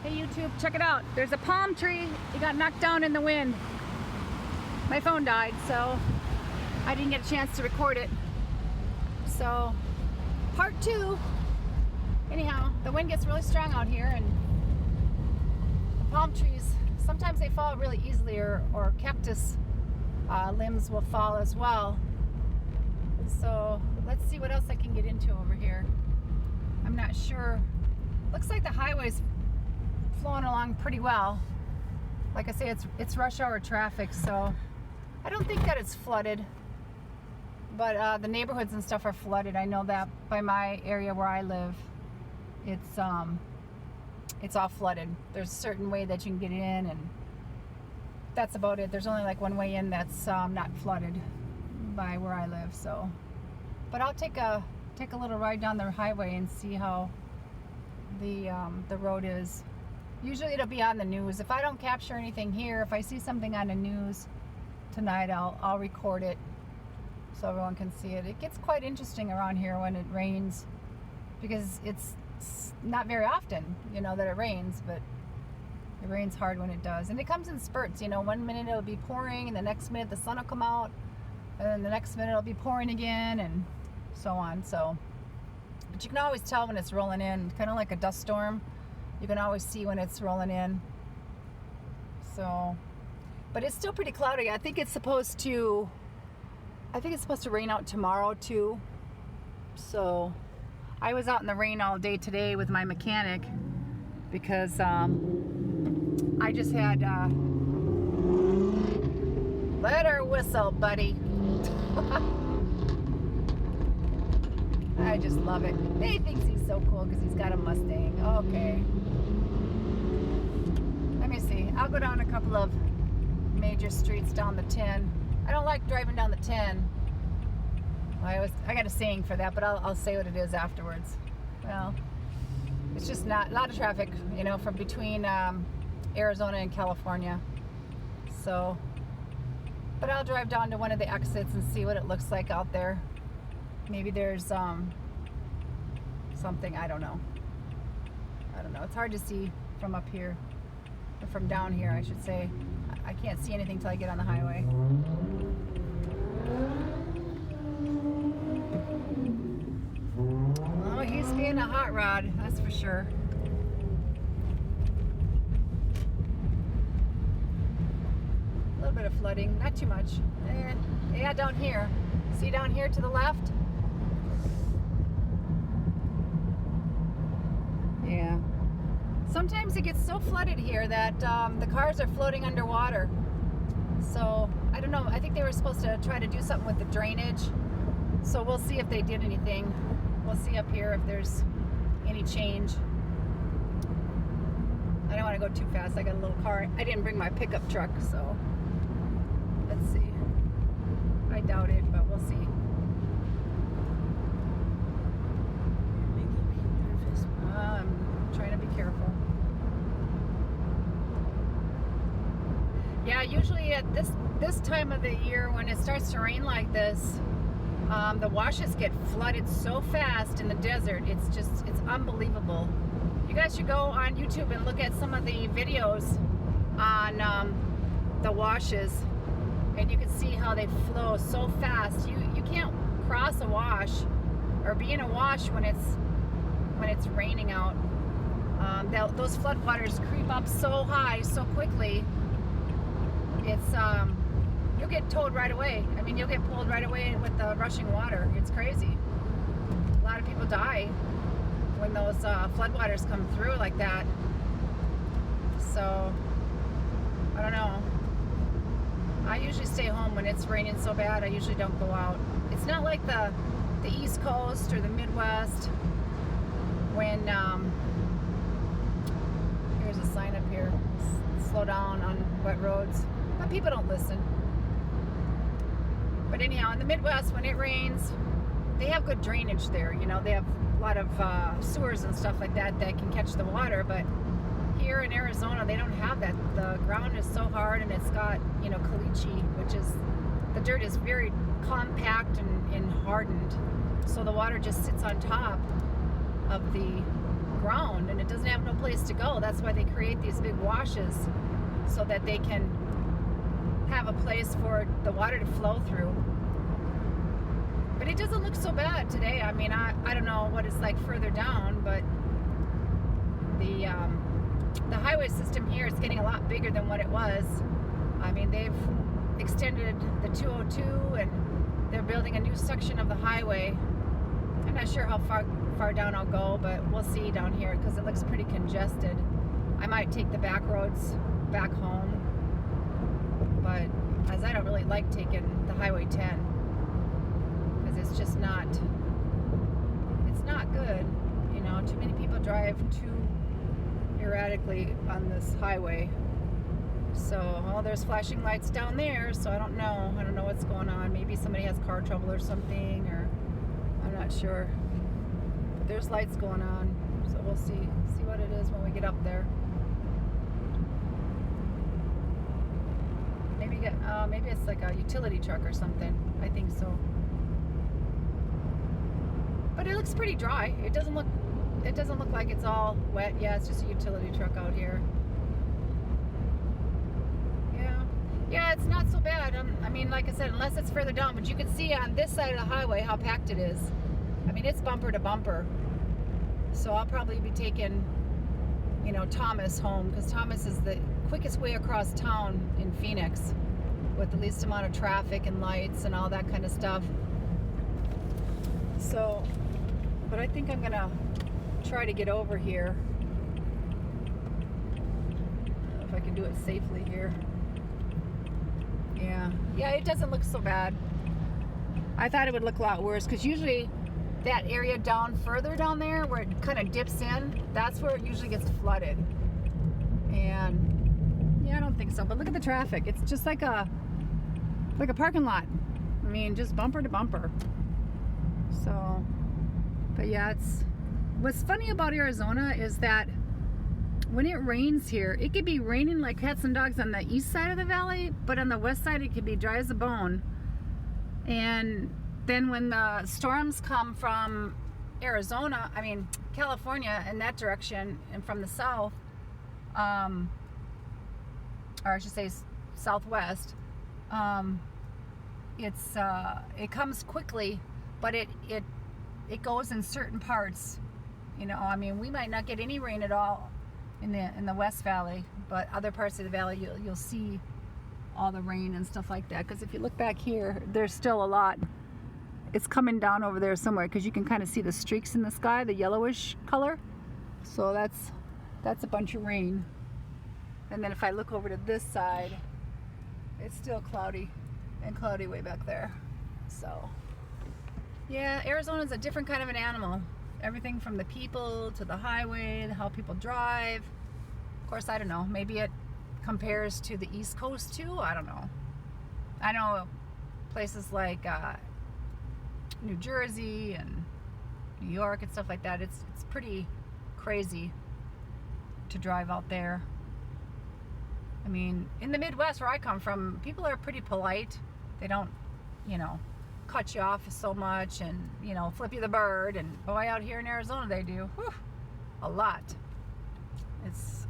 Hey YouTube, check it out. There's a palm tree. It got knocked down in the wind. My phone died, so I didn't get a chance to record it. So, part 2. Anyhow, the wind gets really strong out here, and the palm trees, sometimes they fall really easily, or cactus limbs will fall as well. So, let's see what else I can get into over here. I'm not sure. Looks like the highway's flowing along pretty well. Like I say, it's rush hour traffic, so I don't think that it's flooded. But the neighborhoods and stuff are flooded. I know that by my area where I live, it's all flooded. There's a certain way that you can get in, and that's about it. There's only like one way in that's not flooded by where I live. So, but I'll take a little ride down the highway and see how the road is. Usually it'll be on the news. If I don't capture anything here, if I see something on the news tonight, I'll record it so everyone can see it. It gets quite interesting around here when it rains, because it's not very often, that it rains, but it rains hard when it does. And it comes in spurts, 1 minute it'll be pouring, and the next minute the sun will come out, and then the next minute it'll be pouring again, and so on. So, but you can always tell when it's rolling in, kind of like a dust storm. You can always see when it's rolling in. So, but it's still pretty cloudy. I think it's supposed to rain out tomorrow too. So, I was out in the rain all day today with my mechanic because I just had let her whistle, buddy. I just love it. He thinks he's so cool because he's got a Mustang. Okay. Let me see. I'll go down a couple of major streets down the 10. I don't like driving down the 10. I got a saying for that, but I'll say what it is afterwards. Well, it's just not a lot of traffic, from between Arizona and California. So, but I'll drive down to one of the exits and see what it looks like out there. Maybe there's something, I don't know. It's hard to see from up here, or from down here, I should say. I can't see anything till I get on the highway. Oh, he's being a hot rod, that's for sure. A little bit of flooding, not too much. Yeah, down here. See down here to the left? Yeah. Sometimes it gets so flooded here that the cars are floating underwater. So, I don't know. I think they were supposed to try to do something with the drainage. So we'll see if they did anything. We'll see up here if there's any change. I don't want to go too fast. I got a little car. I didn't bring my pickup truck, so let's see. I doubt it, but we'll see. I'm trying to be careful. Yeah, usually at this time of the year, when it starts to rain like this, the washes get flooded so fast in the desert. It's unbelievable. You guys should go on YouTube and look at some of the videos on the washes, and you can see how they flow so fast. You can't cross a wash or be in a wash when it's raining out. Those floodwaters creep up so high so quickly. It's you'll get towed right away. I mean, you'll get pulled right away with the rushing water. It's crazy. A lot of people die when those floodwaters come through like that. So, I don't know. I usually stay home when it's raining so bad. I usually don't go out. It's not like the East Coast or the Midwest when here's a sign up here, slow down on wet roads, but people don't listen. But anyhow, in the Midwest, when it rains, they have good drainage there. They have a lot of sewers and stuff like that can catch the water. But here in Arizona, they don't have that. The ground is so hard, and it's got, caliche, which is, the dirt is very compact and hardened. So the water just sits on top of the ground and it doesn't have no place to go. That's why they create these big washes so that they can have a place for the water to flow through. But it doesn't look so bad today. I mean, I don't know what it's like further down, but the highway system here is getting a lot bigger than what it was. I mean, they've extended the 202 and they're building a new section of the highway. I'm not sure how far down I'll go, but we'll see down here because it looks pretty congested. I might take the back roads back home, but as I don't really like taking the Highway 10 because it's just not, it's not good. You know, too many people drive too erratically on this highway. So, well, there's flashing lights down there, so I don't know what's going on. Maybe somebody has car trouble or something, or I'm not sure. But there's lights going on, so we'll see what it is when we get up there. Maybe it's like a utility truck or something. I think so. But it looks pretty dry. It doesn't look like it's all wet. Yeah, it's just a utility truck out here. Yeah, it's not so bad. I mean, like I said, unless it's further down, but you can see on this side of the highway how packed it is. I mean, it's bumper to bumper. So I'll probably be taking, you know, Thomas home, because Thomas is the quickest way across town in Phoenix with the least amount of traffic and lights and all that kind of stuff. So, but I think I'm gonna try to get over here. I don't know if I can do it safely here. Yeah, it doesn't look so bad. I thought it would look a lot worse, because usually that area further down there where it kind of dips in, that's where it usually gets flooded. And yeah, I don't think so. But look at the traffic. It's just like a parking lot. I mean, just bumper to bumper. So, but yeah, what's funny about Arizona is that when it rains here, it could be raining like cats and dogs on the east side of the valley, but on the west side it could be dry as a bone. And then when the storms come from California in that direction, and from the south, or I should say southwest, it comes quickly, but it goes in certain parts. You know, I mean, we might not get any rain at all in the West Valley, but other parts of the valley you'll see all the rain and stuff like that. Because if you look back here, there's still a lot. It's coming down over there somewhere, because you can kind of see the streaks in the sky, the yellowish color. So that's a bunch of rain. And then if I look over to this side, it's still cloudy way back there. So yeah, Arizona's a different kind of an animal. Everything from the people to the highway, how people drive. Of course, I don't know. Maybe it compares to the East Coast too. I don't know. I know places like New Jersey and New York and stuff like that. It's pretty crazy to drive out there. I mean, in the Midwest where I come from, people are pretty polite. They don't, you know, cut you off so much and, you know, flip you the bird. And boy, out here in Arizona they do. Whew, a lot.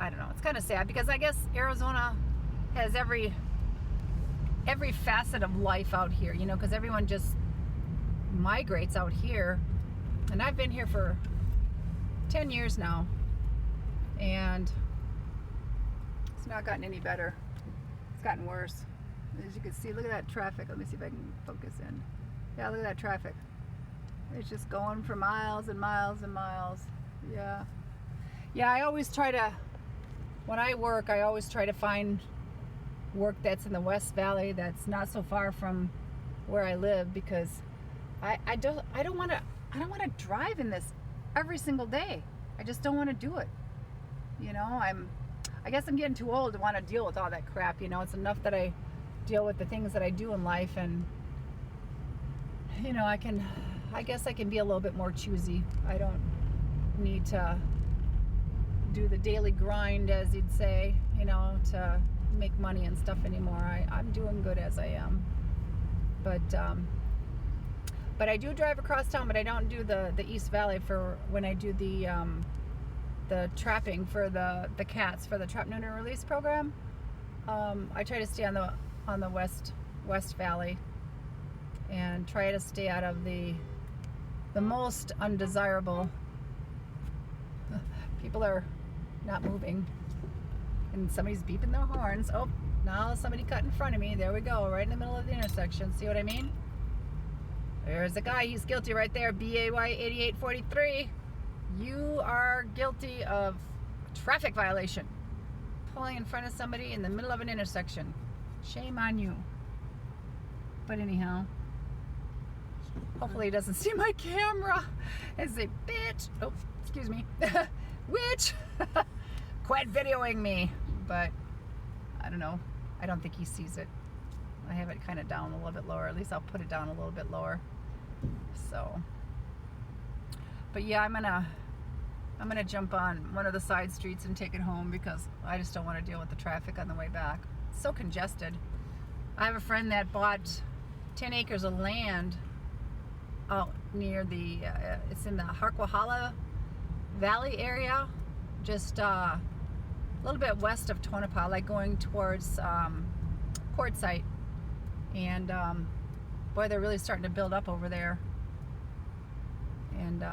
I don't know, it's kind of sad, because I guess Arizona has every facet of life out here, you know, because everyone just migrates out here. And I've been here for 10 years now, and it's not gotten any better. It's gotten worse. As you can see, look at that traffic. Let me see if I can focus in. Yeah, look at that traffic. It's just going for miles and miles and miles. Yeah. Yeah, I always try to, when I work, I always try to find work that's in the West Valley, that's not so far from where I live, because I don't want to drive in this every single day. I just don't want to do it. You know, I guess I'm getting too old to want to deal with all that crap. You know, it's enough that I deal with the things that I do in life, and you know, I guess I can be a little bit more choosy. I don't need to do the daily grind, as you'd say, you know, to make money and stuff anymore. I'm doing good as I am. But I do drive across town, but I don't do the East Valley for when I do the the trapping for the cats for the trap, neuter, and release program. I try to stay on the West Valley and try to stay out of the most undesirable. People are not moving, and somebody's beeping their horns. Oh, now somebody cut in front of me. There we go, right in the middle of the intersection. See what I mean? There's a guy. He's guilty right there. BAY 8843. You are guilty of traffic violation. Pulling in front of somebody in the middle of an intersection. Shame on you. But anyhow, hopefully he doesn't see my camera and say, bitch. Oh, excuse me. Witch. Quit videoing me. But I don't know. I don't think he sees it. I have it kind of down a little bit lower. At least I'll put it down a little bit lower. So, but yeah, I'm gonna jump on one of the side streets and take it home because I just don't want to deal with the traffic on the way back. It's so congested. I have a friend that bought 10 acres of land out near the it's in the Harquahala Valley area, just a little bit west of Tonopah, like going towards Quartzsite. And boy, they're really starting to build up over there. And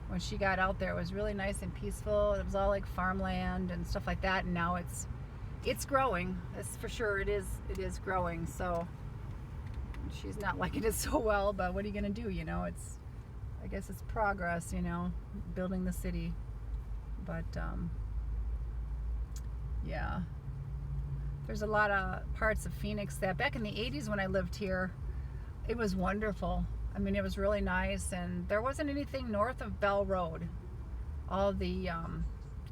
when she got out there, it was really nice and peaceful. It was all like farmland and stuff like that. And now it's growing. That's for sure. It is growing. So she's not liking it so well. But what are you gonna do? You know, I guess it's progress. You know, building the city. But yeah. There's a lot of parts of Phoenix that back in the 80s when I lived here, it was wonderful. I mean, it was really nice, and there wasn't anything north of Bell Road. All the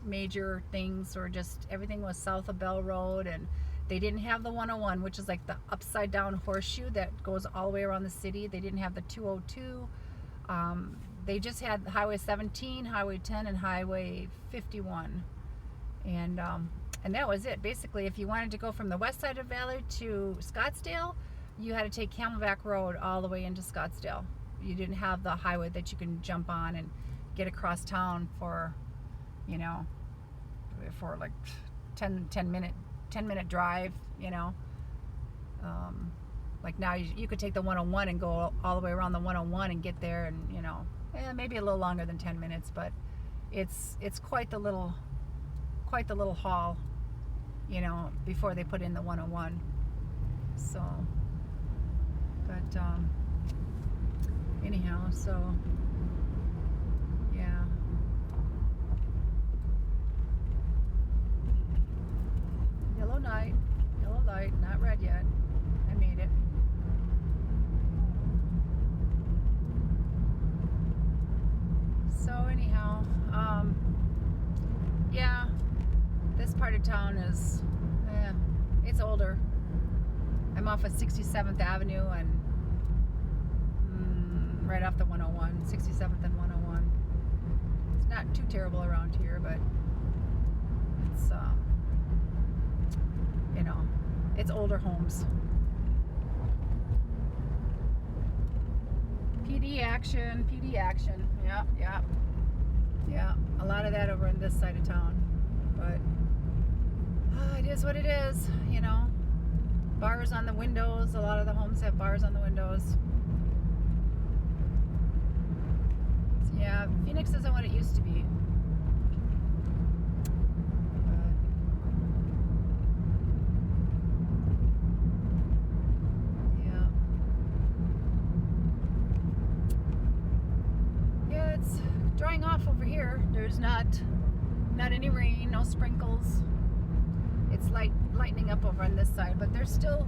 major things were just, everything was south of Bell Road, and they didn't have the 101, which is like the upside down horseshoe that goes all the way around the city. They didn't have the 202. They just had Highway 17, Highway 10, and Highway 51. And that was it. Basically, if you wanted to go from the west side of the valley to Scottsdale, you had to take Camelback Road all the way into Scottsdale. You didn't have the highway that you can jump on and get across town for, you know, for like 10 minute drive, you know. Like now you could take the 101 and go all the way around the 101 and get there, and you know, maybe a little longer than 10 minutes, but it's quite the little haul, you know, before they put in the 101. So, but anyhow, so yeah. Yellow light, not red yet. I made it. So anyhow, yeah, this part of town is, it's older. I'm off of 67th Avenue and right off the 101, 67th and 101. It's not too terrible around here, but it's, you know, it's older homes. PD action. Yeah, a lot of that over on this side of town. But it is what it is, you know. Bars on the windows. A lot of the homes have bars on the windows. So yeah, Phoenix isn't what it used to be. Yeah, it's drying off over here. There's not any rain, no sprinkles. It's lightening up over on this side, but there's still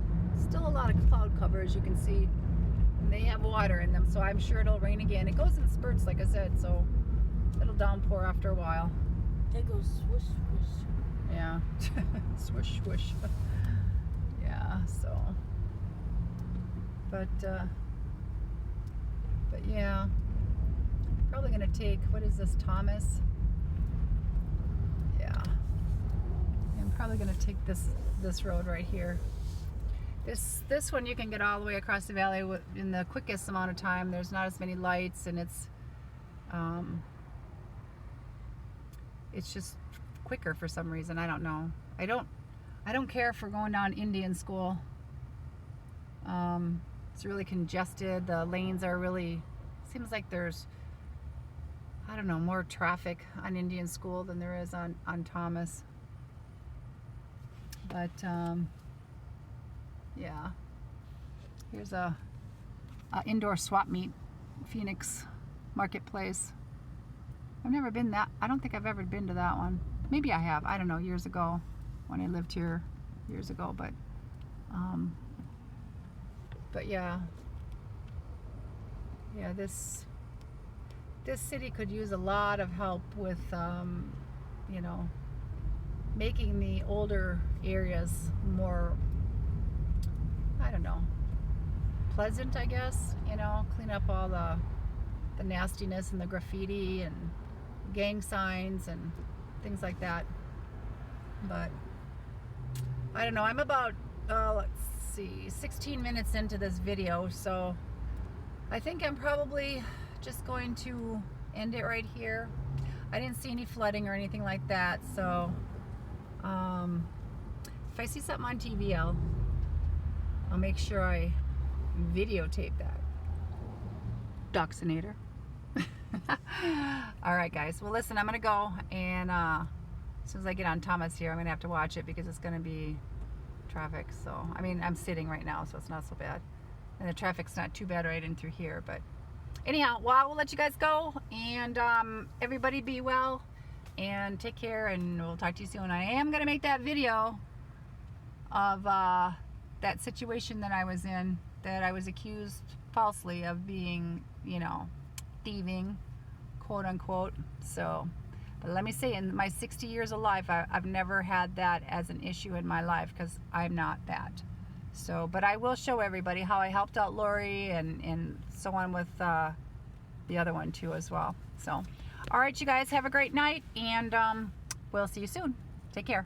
a lot of cloud cover, as you can see. And they have water in them, so I'm sure it'll rain again. It goes in spurts, like I said, so it'll downpour after a while. It goes swish, swish. Yeah, swish, swish. Yeah, so. But yeah, probably gonna take, what is this, Thomas? Yeah. I'm probably going to take this road right here. This one you can get all the way across the valley in the quickest amount of time. There's not as many lights, and it's it's just quicker for some reason. I don't know. I don't care for going down Indian School. It's really congested. The lanes are really, seems like there's, I don't know, more traffic on Indian School than there is on Thomas. But yeah, here's a indoor swap meet, Phoenix Marketplace. I've never been that. I don't think I've ever been to that one. Maybe I have. I don't know. Years ago, when I lived here, years ago. But yeah, this city could use a lot of help with, you know, making the older areas more, I don't know, pleasant, I guess. You know, clean up all the nastiness and the graffiti and gang signs and things like that. But I don't know. I'm about, let's see, 16 minutes into this video, so I think I'm probably just going to end it right here. I didn't see any flooding or anything like that, so if I see something on TV, I'll make sure I videotape that. Doxinator. All right, guys. Well, listen, I'm gonna go, and as soon as I get on Thomas here, I'm gonna have to watch it because it's gonna be traffic. So, I mean, I'm sitting right now, so it's not so bad, and the traffic's not too bad right in through here. But anyhow, well, I will let you guys go, and everybody be well and take care, and we'll talk to you soon. I am gonna make that video of that situation that I was in, that I was accused falsely of being, you know, thieving, quote unquote. So, but let me say, in my 60 years of life, I've never had that as an issue in my life, because I'm not that. So, but I will show everybody how I helped out Lori, and so on with the other one too as well. So, all right, you guys, have a great night, and we'll see you soon. Take care.